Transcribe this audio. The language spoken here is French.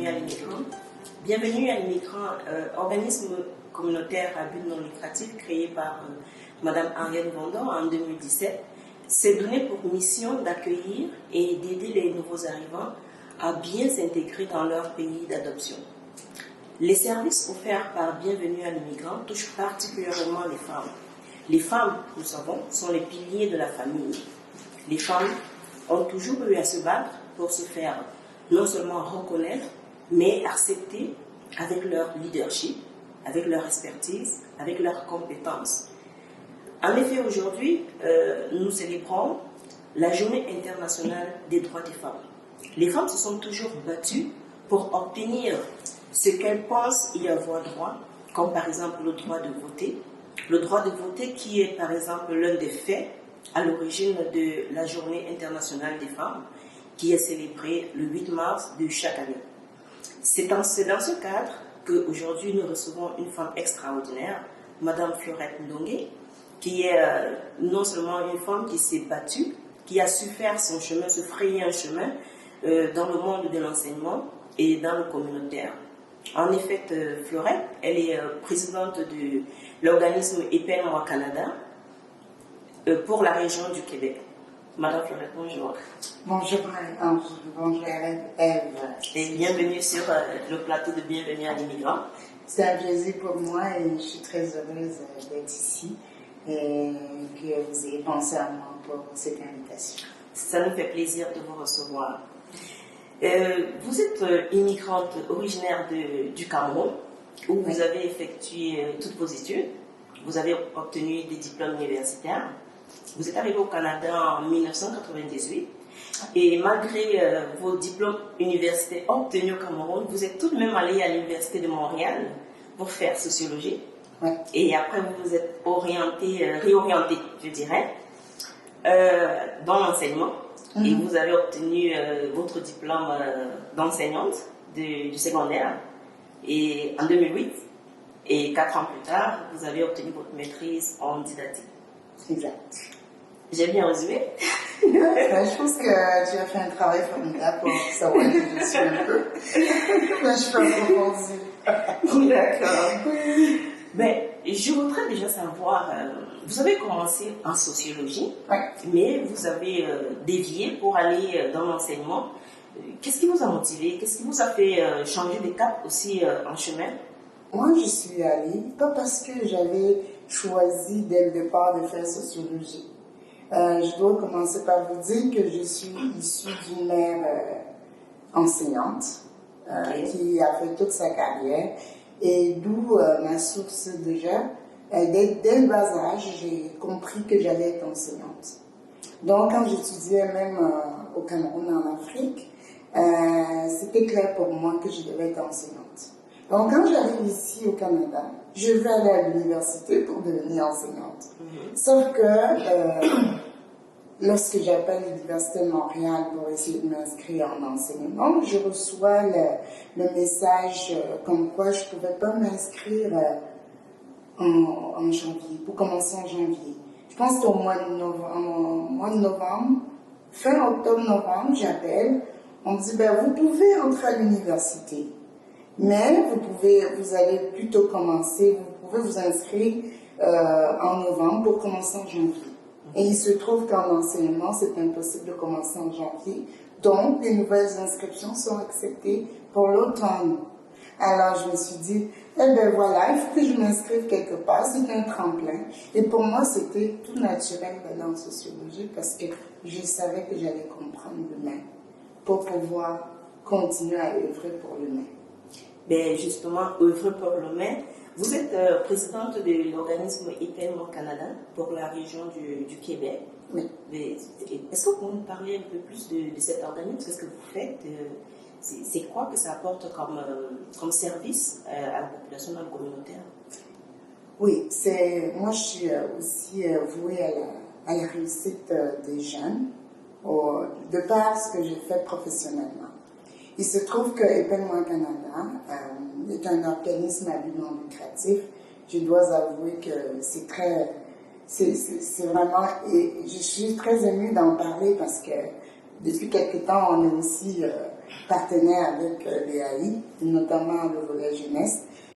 à l'immigrant. Bienvenue à l'immigrant, organisme communautaire à but non lucratif créé par Madame Ariane Gondon en 2017, s'est donné pour mission d'accueillir et d'aider les nouveaux arrivants à bien s'intégrer dans leur pays d'adoption. Les services offerts par Bienvenue à l'immigrant touchent particulièrement les femmes. Les femmes, nous savons, sont les piliers de la famille. Les femmes ont toujours eu à se battre pour se faire non seulement reconnaître, mais accepter avec leur leadership, avec leur expertise, avec leurs compétences. En effet, aujourd'hui, nous célébrons la Journée internationale des droits des femmes. Les femmes se sont toujours battues pour obtenir ce qu'elles pensent y avoir droit, comme par exemple le droit de voter. Le droit de voter qui est par exemple l'un des faits à l'origine de la Journée internationale des femmes, qui est célébrée le 8 mars de chaque année. C'est dans ce cadre qu'aujourd'hui nous recevons une femme extraordinaire, Madame Fleurette Ndongué, qui est non seulement une femme qui s'est battue, qui a su faire son chemin, se frayer un chemin dans le monde de l'enseignement et dans le communautaire. En effet, Fleurette, elle est présidente de l'organisme EPEN-Moi Canada pour la région du Québec. Madame Fleurette, bonjour. Bonjour, bonjour Ève. Et bienvenue sur le plateau de Bienvenue à l'immigrant. C'est un plaisir pour moi et je suis très heureuse d'être ici et que vous ayez pensé à moi pour cette invitation. Ça nous fait plaisir de vous recevoir. Vous êtes immigrante originaire du Cameroun, où vous avez effectué toutes vos études. Vous avez obtenu des diplômes universitaires. Vous êtes arrivé au Canada en 1998. Et malgré vos diplômes universitaires obtenus au Cameroun, vous êtes tout de même allé à l'Université de Montréal pour faire sociologie. Ouais. Et après, vous vous êtes réorienté, je dirais, dans l'enseignement. Et vous avez obtenu votre diplôme d'enseignante du secondaire et en 2008. Et 4 ans plus tard, vous avez obtenu votre maîtrise en didactique. Exact. J'ai bien résumé. Je pense que tu as fait un travail formidable pour savoir que je suis un peu. Mais je peux approfondir. D'accord. Mais je voudrais déjà savoir, vous avez commencé en sociologie, mais vous avez dévié pour aller dans l'enseignement. Qu'est-ce qui vous a motivé? Qu'est-ce qui vous a fait changer de cap aussi en chemin? Moi, je suis allée, pas parce que j'avais choisi dès le départ de faire sociologie. Je dois commencer par vous dire que je suis issue d'une mère enseignante qui a fait toute sa carrière et d'où ma source déjà. Dès le bas âge, j'ai compris que j'allais être enseignante. Donc, quand j'étudiais même au Cameroun, en Afrique, c'était clair pour moi que je devais être enseignante. Donc, quand j'arrive ici au Canada, je vais aller à l'université pour devenir enseignante. Sauf que lorsque j'appelle l'Université de Montréal pour essayer de m'inscrire en enseignement, je reçois le message comme quoi je ne pouvais pas m'inscrire en janvier, pour commencer en janvier. Je pense qu'au mois de novembre, fin octobre-novembre, j'appelle, on me dit, vous pouvez entrer à l'université. Mais vous allez plutôt commencer, vous pouvez vous inscrire en novembre pour commencer en janvier. Et il se trouve qu'en enseignement, c'est impossible de commencer en janvier. Donc, les nouvelles inscriptions sont acceptées pour l'automne. Alors, je me suis dit, voilà, il faut que je m'inscrive quelque part, c'est un tremplin. Et pour moi, c'était tout naturel d'aller en sociologie parce que je savais que j'allais comprendre l'humain pour pouvoir continuer à œuvrer pour l'humain. Ben justement, œuvrer pour l'humain. Vous êtes présidente de l'organisme EPEN-Moi Canada pour la région du Québec. Oui. Est-ce que vous pouvez nous parler un peu plus de cet organisme? Qu'est-ce que vous faites? C'est quoi que ça apporte comme service à la population dans le communautaire? Oui, moi je suis aussi vouée à la réussite des jeunes, de par ce que j'ai fait professionnellement. Il se trouve que EPEN-Moi Canada est un organisme à but non lucratif. Je dois avouer que c'est vraiment, et je suis très émue d'en parler parce que depuis quelque temps, on est aussi partenaire avec l'EAI, notamment le volet jeunesse.